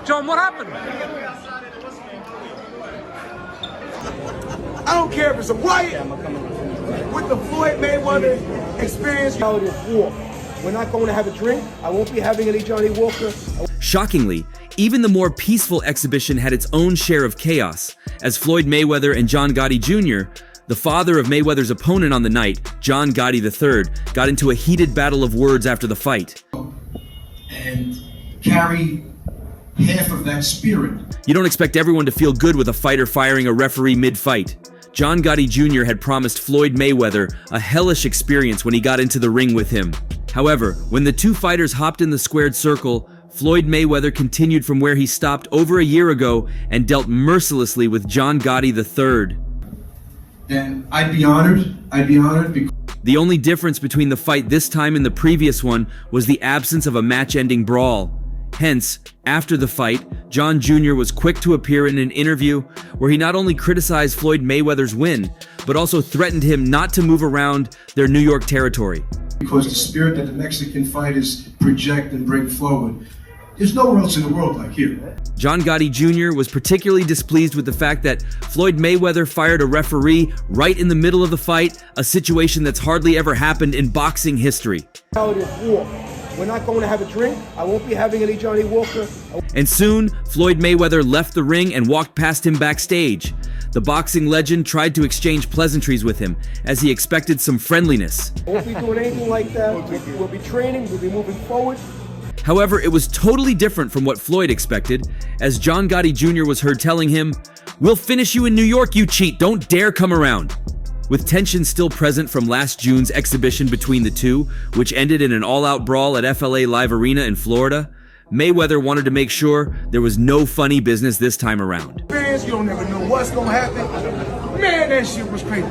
John, what happened? I don't care if it's a riot with the Floyd Mayweather experience. War. We're not going to have a drink. I won't be having any Johnny Walker. Shockingly, even the more peaceful exhibition had its own share of chaos, as Floyd Mayweather and John Gotti Jr., the father of Mayweather's opponent on the night, John Gotti III, got into a heated battle of words after the fight. And carry half of that spirit. You don't expect everyone to feel good with a fighter firing a referee mid-fight. John Gotti Jr. had promised Floyd Mayweather a hellish experience when he got into the ring with him. However, when the two fighters hopped in the squared circle, Floyd Mayweather continued from where he stopped over a year ago and dealt mercilessly with John Gotti III. And I'd be honored because the only difference between the fight this time and the previous one was the absence of a match-ending brawl. Hence, after the fight, John Jr. was quick to appear in an interview where he not only criticized Floyd Mayweather's win, but also threatened him not to move around their New York territory. Because the spirit that the Mexican fighters project and bring forward, there's nowhere else in the world like here. John Gotti Jr. was particularly displeased with the fact that Floyd Mayweather fired a referee right in the middle of the fight, a situation that's hardly ever happened in boxing history. War. We're not going to have a drink. I won't be having any Johnny Walker. And soon, Floyd Mayweather left the ring and walked past him backstage. The boxing legend tried to exchange pleasantries with him, as he expected some friendliness. I won't be doing anything like that. We'll be training, we'll be moving forward. However, it was totally different from what Floyd expected, as John Gotti Jr. was heard telling him, "We'll finish you in New York, you cheat, don't dare come around." With tension still present from last June's exhibition between the two, which ended in an all-out brawl at FLA Live Arena in Florida, Mayweather wanted to make sure there was no funny business this time around. You don't never know what's gonna happen. Man, that shit was crazy.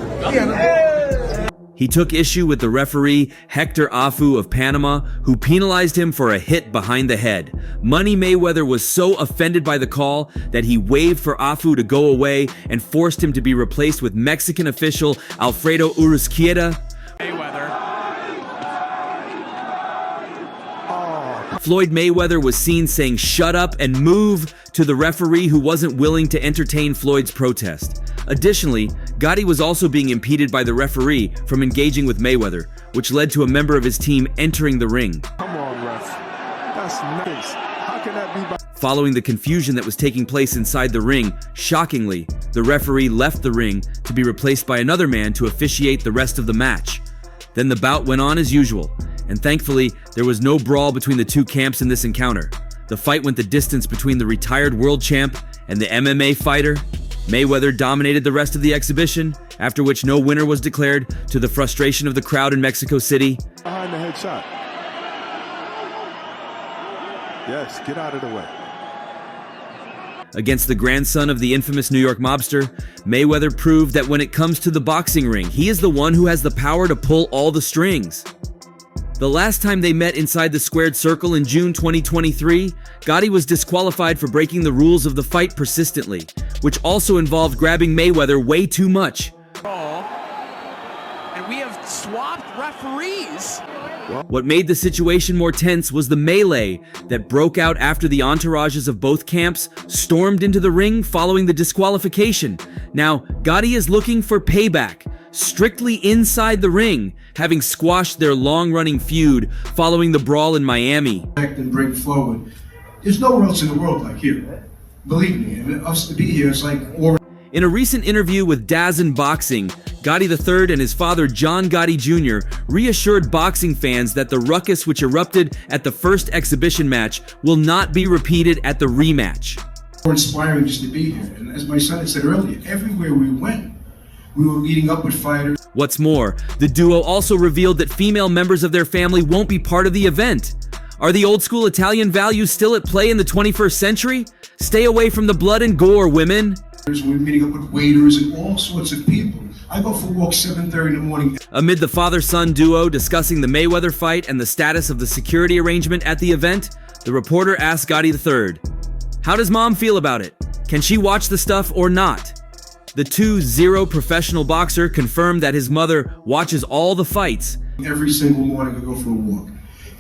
He took issue with the referee, Hector Afu of Panama, who penalized him for a hit behind the head. Money Mayweather was so offended by the call that he waved for Afu to go away and forced him to be replaced with Mexican official Alfredo Uruzquieta. Floyd Mayweather was seen saying "shut up" and "move" to the referee, who wasn't willing to entertain Floyd's protest. Additionally, Gotti was also being impeded by the referee from engaging with Mayweather, which led to a member of his team entering the ring. Come on, ref. That's nice. How can that be? Following the confusion that was taking place inside the ring, shockingly, the referee left the ring to be replaced by another man to officiate the rest of the match. Then the bout went on as usual, and thankfully, there was no brawl between the two camps in this encounter. The fight went the distance between the retired world champ and the MMA fighter. Mayweather dominated the rest of the exhibition, after which no winner was declared, to the frustration of the crowd in Mexico City. Behind the headshot. Yes, get out of the way. Against the grandson of the infamous New York mobster, Mayweather proved that when it comes to the boxing ring, he is the one who has the power to pull all the strings. The last time they met inside the squared circle in June 2023, Gotti was disqualified for breaking the rules of the fight persistently, which also involved grabbing Mayweather way too much. And we have swapped referees. What made the situation more tense was the melee that broke out after the entourages of both camps stormed into the ring following the disqualification. Now, Gotti is looking for payback, strictly inside the ring, having squashed their long-running feud following the brawl in Miami. And bring forward. There's nowhere else in the world like here. Believe me, and us to be here is like. In a recent interview with DAZN Boxing, Gotti III and his father John Gotti Jr. reassured boxing fans that the ruckus which erupted at the first exhibition match will not be repeated at the rematch. More inspiring just to be here, and as my son had said earlier, everywhere we went, we were meeting up with fighters. What's more, the duo also revealed that female members of their family won't be part of the event. Are the old school Italian values still at play in the 21st century? Stay away from the blood and gore, women. We were meeting up with waiters and all sorts of people. I go for walks 7:30 in the morning. Amid the father-son duo discussing the Mayweather fight and the status of the security arrangement at the event, the reporter asked Gotti III, "How does mom feel about it? Can she watch the stuff or not?" The 2-0 professional boxer confirmed that his mother watches all the fights. Every single morning I go for a walk.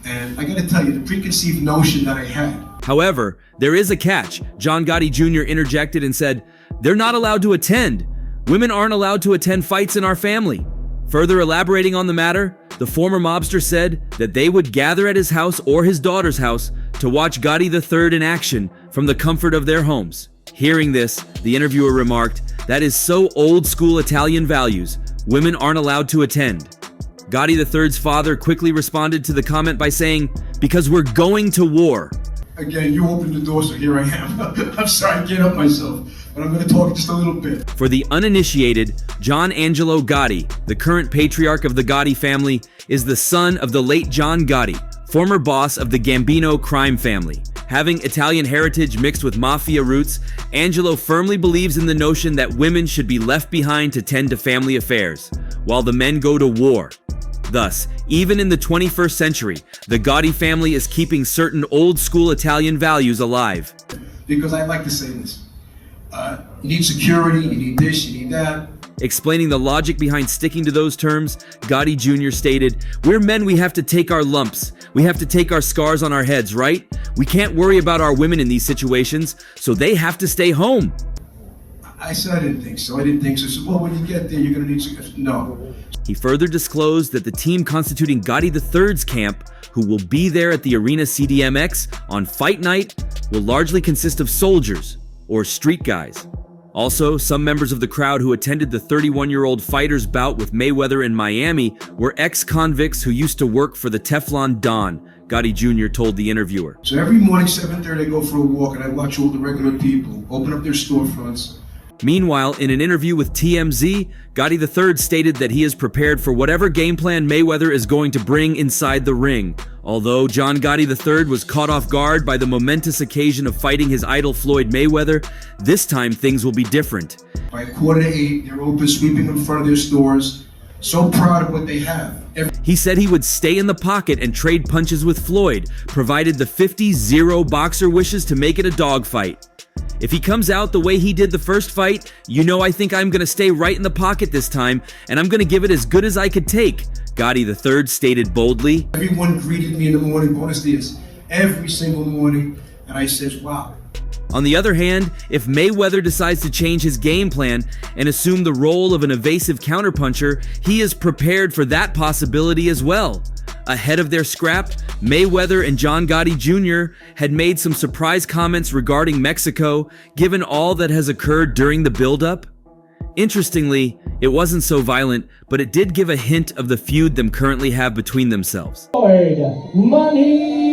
And I gotta tell you, the preconceived notion that I had. However, there is a catch. John Gotti Jr. interjected and said, "They're not allowed to attend. Women aren't allowed to attend fights in our family." Further elaborating on the matter, the former mobster said that they would gather at his house or his daughter's house to watch Gotti III in action from the comfort of their homes. Hearing this, the interviewer remarked, "That is so old school Italian values. Women aren't allowed to attend." Gotti III's father quickly responded to the comment by saying, "Because we're going to war." Again, you opened the door, so here I am. I'm sorry, I can't help myself, but I'm going to talk just a little bit. For the uninitiated, John Angelo Gotti, the current patriarch of the Gotti family, is the son of the late John Gotti, former boss of the Gambino crime family. Having Italian heritage mixed with mafia roots, Angelo firmly believes in the notion that women should be left behind to tend to family affairs, while the men go to war. Thus, even in the 21st century, the Gotti family is keeping certain old-school Italian values alive. Because I like to say this. You need security, you need this, you need that. Explaining the logic behind sticking to those terms, Gotti Jr. stated, "We're men, we have to take our lumps. We have to take our scars on our heads, right? We can't worry about our women in these situations, so they have to stay home." I said I didn't think so. I said, well, when you get there, you're going to need security. No. He further disclosed that the team constituting Gotti III's camp, who will be there at the Arena CDMX on fight night, will largely consist of soldiers, or street guys. Also, some members of the crowd who attended the 31-year-old fighter's bout with Mayweather in Miami were ex-convicts who used to work for the Teflon Don, Gotti Jr. told the interviewer. So every morning, 7:30, I go for a walk and I watch all the regular people open up their storefronts. Meanwhile, in an interview with TMZ, Gotti III stated that he is prepared for whatever game plan Mayweather is going to bring inside the ring. Although John Gotti III was caught off guard by the momentous occasion of fighting his idol Floyd Mayweather, this time things will be different. By 7:45, they're open, sweeping in front of their stores. So proud of what they have. He said he would stay in the pocket and trade punches with Floyd, provided the 50-0 boxer wishes to make it a dogfight. If he comes out the way he did the first fight, you know I think I'm going to stay right in the pocket this time, and I'm going to give it as good as I could take, Gotti III stated boldly. Everyone greeted me in the morning, buenos dias, every single morning, and I says, wow. On the other hand, if Mayweather decides to change his game plan and assume the role of an evasive counterpuncher, he is prepared for that possibility as well. Ahead of their scrap, Mayweather and John Gotti Jr. had made some surprise comments regarding Mexico, given all that has occurred during the build-up. Interestingly, it wasn't so violent, but it did give a hint of the feud them currently have between themselves. Floyd, money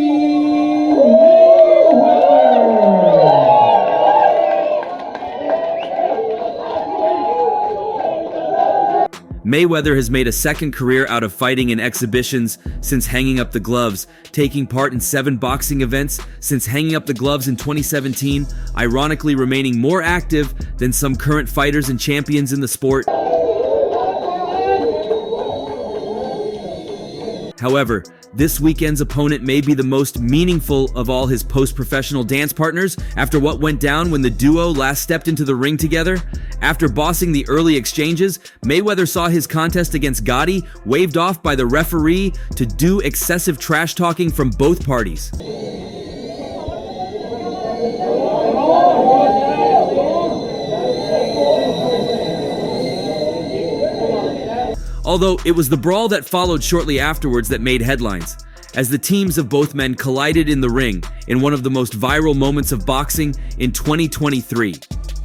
Mayweather has made a second career out of fighting in exhibitions since hanging up the gloves, taking part in 7 boxing events since hanging up the gloves in 2017, ironically remaining more active than some current fighters and champions in the sport. However, this weekend's opponent may be the most meaningful of all his post-professional dance partners after what went down when the duo last stepped into the ring together. After bossing the early exchanges, Mayweather saw his contest against Gotti waved off by the referee to do excessive trash talking from both parties. Although it was the brawl that followed shortly afterwards that made headlines, as the teams of both men collided in the ring in one of the most viral moments of boxing in 2023.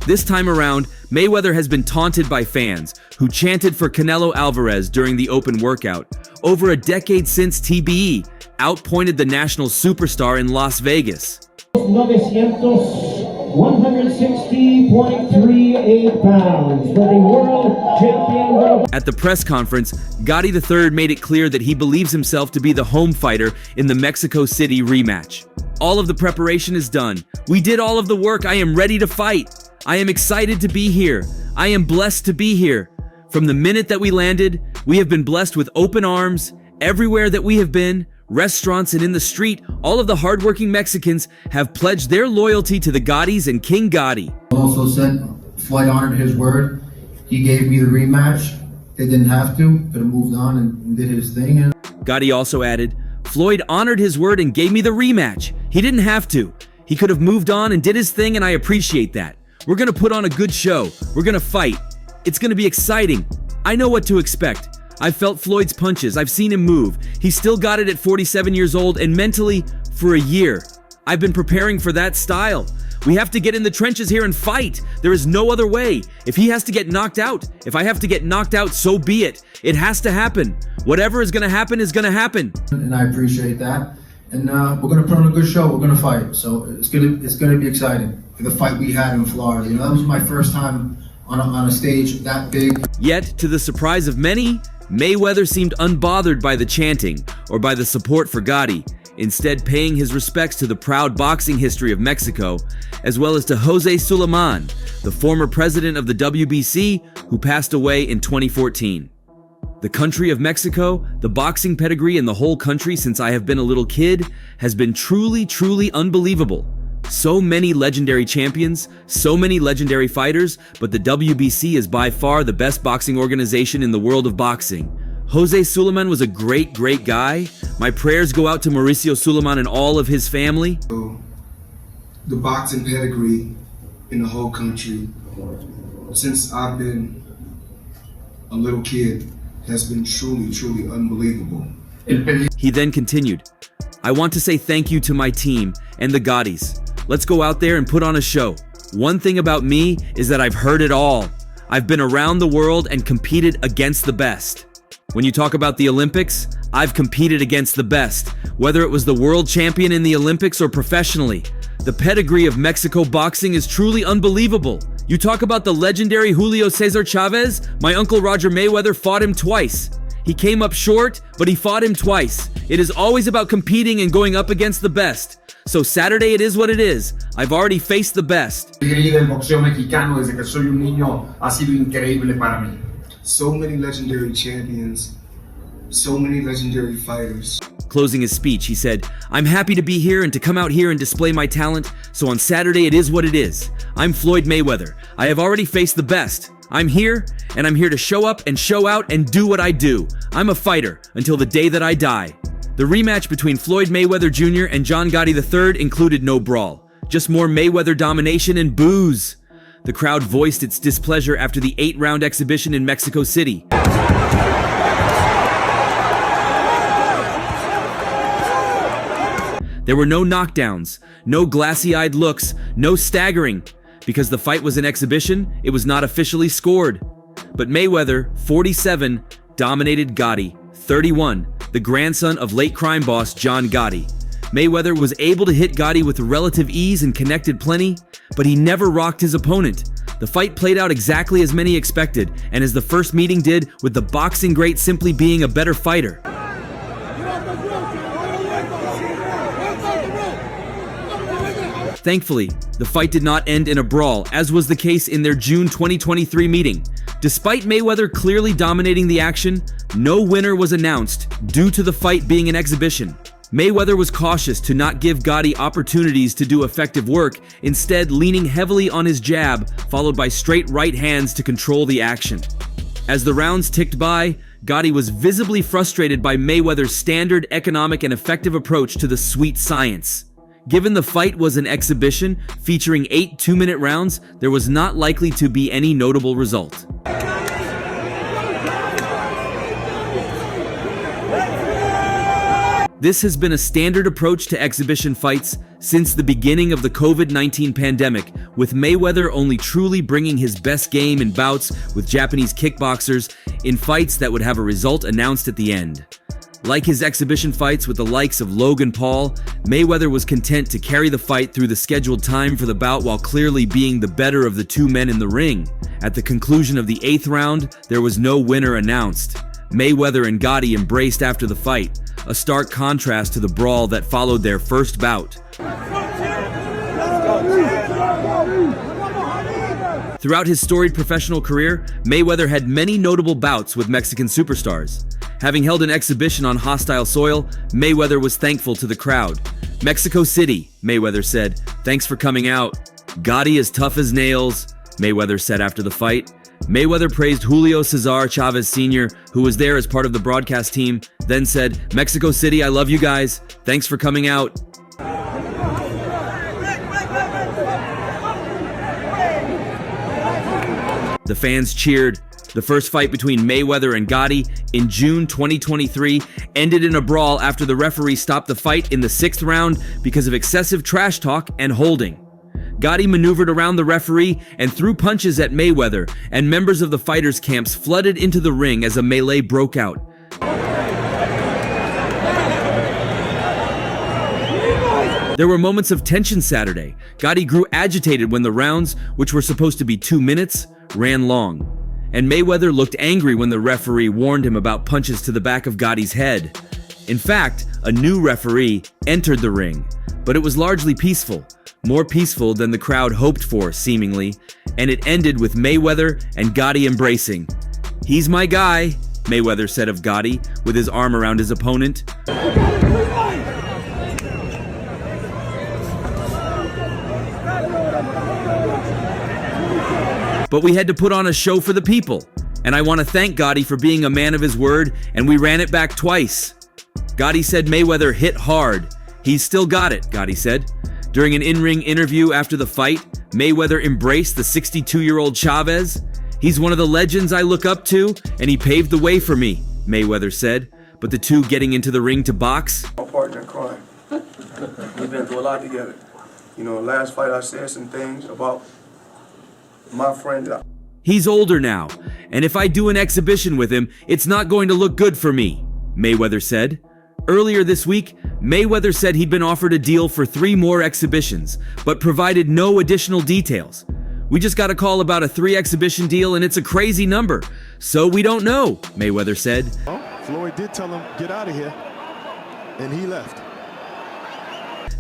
This time around, Mayweather has been taunted by fans who chanted for Canelo Alvarez during the open workout. Over a decade since TBE outpointed the national superstar in Las Vegas. 160.38 pounds for the world champion. At the press conference, Gotti III made it clear that he believes himself to be the home fighter in the Mexico City rematch. All of the preparation is done. We did all of the work. I am ready to fight. I am excited to be here. I am blessed to be here. From the minute that we landed, we have been blessed with open arms. Everywhere that we have been, restaurants and in the street, all of the hardworking Mexicans have pledged their loyalty to the Gottis and King Gotti. Also said, Floyd honored his word. He gave me the rematch. They didn't have to, could have moved on and did his thing. Gotti also added, Floyd honored his word and gave me the rematch. He didn't have to. He could have moved on and did his thing, and I appreciate that. We're gonna put on a good show. We're gonna fight. It's gonna be exciting. I know what to expect. I've felt Floyd's punches. I've seen him move. He's still got it at 47 years old, and mentally, for a year, I've been preparing for that style. We have to get in the trenches here and fight. There is no other way. If he has to get knocked out, if I have to get knocked out, so be it. It has to happen. Whatever is gonna happen is gonna happen. And I appreciate that. And we're gonna put on a good show. We're gonna fight. So it's gonna be exciting. The fight we had in Florida, that was my first time on a stage that big. Yet, to the surprise of many, Mayweather seemed unbothered by the chanting or by the support for Gotti, instead paying his respects to the proud boxing history of Mexico, as well as to Jose Sulaiman, the former president of the WBC who passed away in 2014. The country of Mexico, the boxing pedigree in the whole country since I have been a little kid, has been truly, truly unbelievable. So many legendary champions, so many legendary fighters, but the WBC is by far the best boxing organization in the world of boxing. Jose Sulaiman was a great, great guy. My prayers go out to Mauricio Sulaiman and all of his family. The boxing pedigree in the whole country, since I've been a little kid, has been truly, truly unbelievable. He then continued, I want to say thank you to my team and the Gottis. Let's go out there and put on a show. One thing about me is that I've heard it all. I've been around the world and competed against the best. When you talk about the Olympics, I've competed against the best, whether it was the world champion in the Olympics or professionally. The pedigree of Mexico boxing is truly unbelievable. You talk about the legendary Julio Cesar Chavez, my uncle Roger Mayweather fought him twice. He came up short, but he fought him twice. It is always about competing and going up against the best. So Saturday it is what it is. I've already faced the best. del boxeo mexicano desde que soy un niño ha sido increíble para mí. So many legendary champions, so many legendary fighters. Closing his speech, he said, I'm happy to be here and to come out here and display my talent, so on Saturday it is what it is. I'm Floyd Mayweather. I have already faced the best. I'm here, and I'm here to show up and show out and do what I do. I'm a fighter until the day that I die. The rematch between Floyd Mayweather Jr. and John Gotti III included no brawl, just more Mayweather domination and boos. The crowd voiced its displeasure after the 8-round exhibition in Mexico City. There were no knockdowns, no glassy-eyed looks, no staggering. Because the fight was an exhibition, it was not officially scored. But Mayweather, 47, dominated Gotti, 31, the grandson of late crime boss John Gotti. Mayweather was able to hit Gotti with relative ease and connected plenty, but he never rocked his opponent. The fight played out exactly as many expected, and as the first meeting did, with the boxing great simply being a better fighter. Thankfully, the fight did not end in a brawl, as was the case in their June 2023 meeting. Despite Mayweather clearly dominating the action, no winner was announced due to the fight being an exhibition. Mayweather was cautious to not give Gotti opportunities to do effective work, instead leaning heavily on his jab, followed by straight right hands to control the action. As the rounds ticked by, Gotti was visibly frustrated by Mayweather's standard economic and effective approach to the sweet science. Given the fight was an exhibition featuring 8 2-minute rounds, there was not likely to be any notable result. This has been a standard approach to exhibition fights since the beginning of the COVID-19 pandemic, with Mayweather only truly bringing his best game in bouts with Japanese kickboxers in fights that would have a result announced at the end. Like his exhibition fights with the likes of Logan Paul, Mayweather was content to carry the fight through the scheduled time for the bout while clearly being the better of the two men in the ring. At the conclusion of the 8th round, there was no winner announced. Mayweather and Gotti embraced after the fight, a stark contrast to the brawl that followed their first bout. Throughout his storied professional career, Mayweather had many notable bouts with Mexican superstars. Having held an exhibition on hostile soil, Mayweather was thankful to the crowd. Mexico City, Mayweather said, thanks for coming out. Gotti is tough as nails, Mayweather said after the fight. Mayweather praised Julio Cesar Chavez Sr., who was there as part of the broadcast team, then said, "Mexico City, I love you guys. Thanks for coming out." The fans cheered. The first fight between Mayweather and Gotti in June 2023 ended in a brawl after the referee stopped the fight in the 6th round because of excessive trash talk and holding. Gotti maneuvered around the referee and threw punches at Mayweather, and members of the fighters' camps flooded into the ring as a melee broke out. There were moments of tension Saturday. Gotti grew agitated when the rounds, which were supposed to be 2 minutes, ran long. And Mayweather looked angry when the referee warned him about punches to the back of Gotti's head. In fact, a new referee entered the ring, but it was largely peaceful, more peaceful than the crowd hoped for, seemingly, and it ended with Mayweather and Gotti embracing. "He's my guy," Mayweather said of Gotti, with his arm around his opponent. But we had to put on a show for the people, and I want to thank Gotti for being a man of his word, and we ran it back twice. Gotti said Mayweather hit hard. "He's still got it," Gotti said. During an in-ring interview after the fight, Mayweather embraced the 62-year-old Chavez. "He's one of the legends I look up to, and he paved the way for me," Mayweather said. But the two getting into the ring to box. My partner in crime. We've been through a lot together. You know, last fight I said some things about my friend. "He's older now, and if I do an exhibition with him, it's not going to look good for me," Mayweather said. Earlier this week, Mayweather said he'd been offered a deal for 3 more exhibitions, but provided no additional details. "We just got a call about a 3-exhibition deal, and it's a crazy number, so we don't know," Mayweather said. Well, Floyd did tell him, "Get out of here," and he left.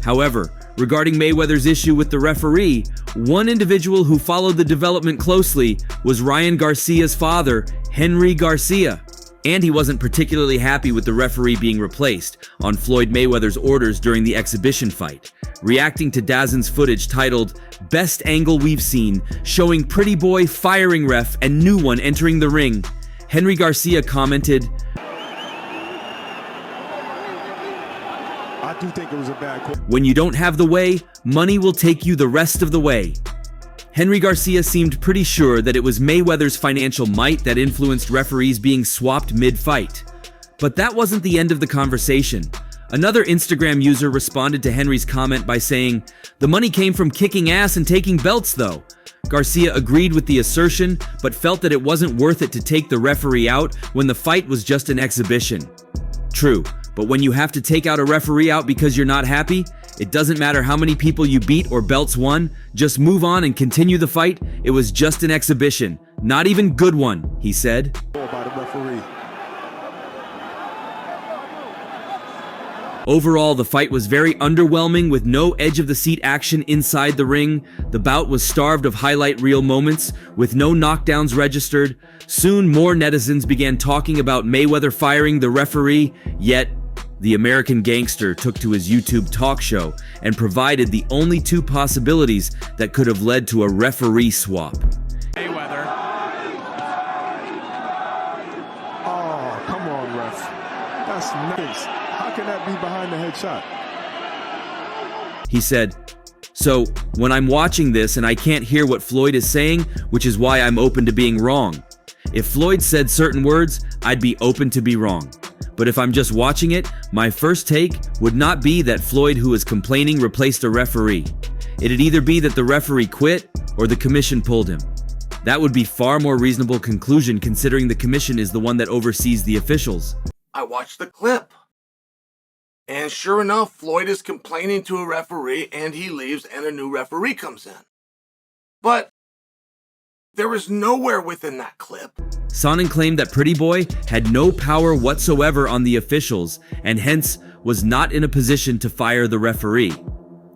However, regarding Mayweather's issue with the referee, one individual who followed the development closely was Ryan Garcia's father, Henry Garcia. And he wasn't particularly happy with the referee being replaced on Floyd Mayweather's orders during the exhibition fight. Reacting to DAZN's footage titled "Best Angle We've Seen," showing Pretty Boy firing ref and new one entering the ring, Henry Garcia commented, I do think it was a bad call. "When you don't have the way, money will take you the rest of the way." Henry Garcia seemed pretty sure that it was Mayweather's financial might that influenced referees being swapped mid-fight. But that wasn't the end of the conversation. Another Instagram user responded to Henry's comment by saying, "The money came from kicking ass and taking belts though." Garcia agreed with the assertion, but felt that it wasn't worth it to take the referee out when the fight was just an exhibition. True, but when you have to take out a referee out because you're not happy, it doesn't matter how many people you beat or belts won, just move on and continue the fight. It was just an exhibition, not even good one, he said. By the referee. Overall, the fight was very underwhelming with no edge-of-the-seat action inside the ring. The bout was starved of highlight reel moments, with no knockdowns registered. Soon, more netizens began talking about Mayweather firing the referee, yet the American gangster took to his YouTube talk show and provided the only 2 possibilities that could have led to a referee swap. Mayweather. Oh, come on, ref. That's nice. How can that be behind the headshot? He said, "So, when I'm watching this and I can't hear what Floyd is saying, which is why I'm open to being wrong. If Floyd said certain words, I'd be open to be wrong. But if I'm just watching it, my first take would not be that Floyd, who is complaining, replaced a referee. It'd either be that the referee quit or the commission pulled him. That would be far more reasonable conclusion considering the commission is the one that oversees the officials." I watched the clip. And sure enough, Floyd is complaining to a referee and he leaves and a new referee comes in. But there is nowhere within that clip. Sonnen claimed that Pretty Boy had no power whatsoever on the officials and hence was not in a position to fire the referee.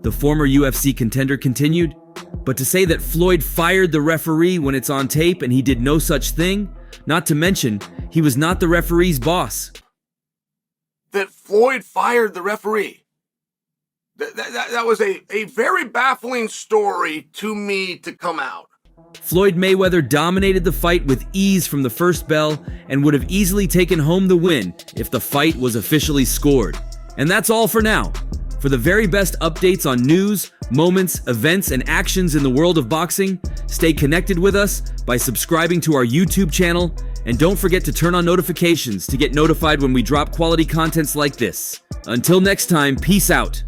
The former UFC contender continued, "But to say that Floyd fired the referee when it's on tape and he did no such thing, not to mention he was not the referee's boss." That Floyd fired the referee. That was a very baffling story to me to come out. Floyd Mayweather dominated the fight with ease from the first bell and would have easily taken home the win if the fight was officially scored. And that's all for now. For the very best updates on news, moments, events, and actions in the world of boxing, stay connected with us by subscribing to our YouTube channel, and don't forget to turn on notifications to get notified when we drop quality contents like this. Until next time, peace out.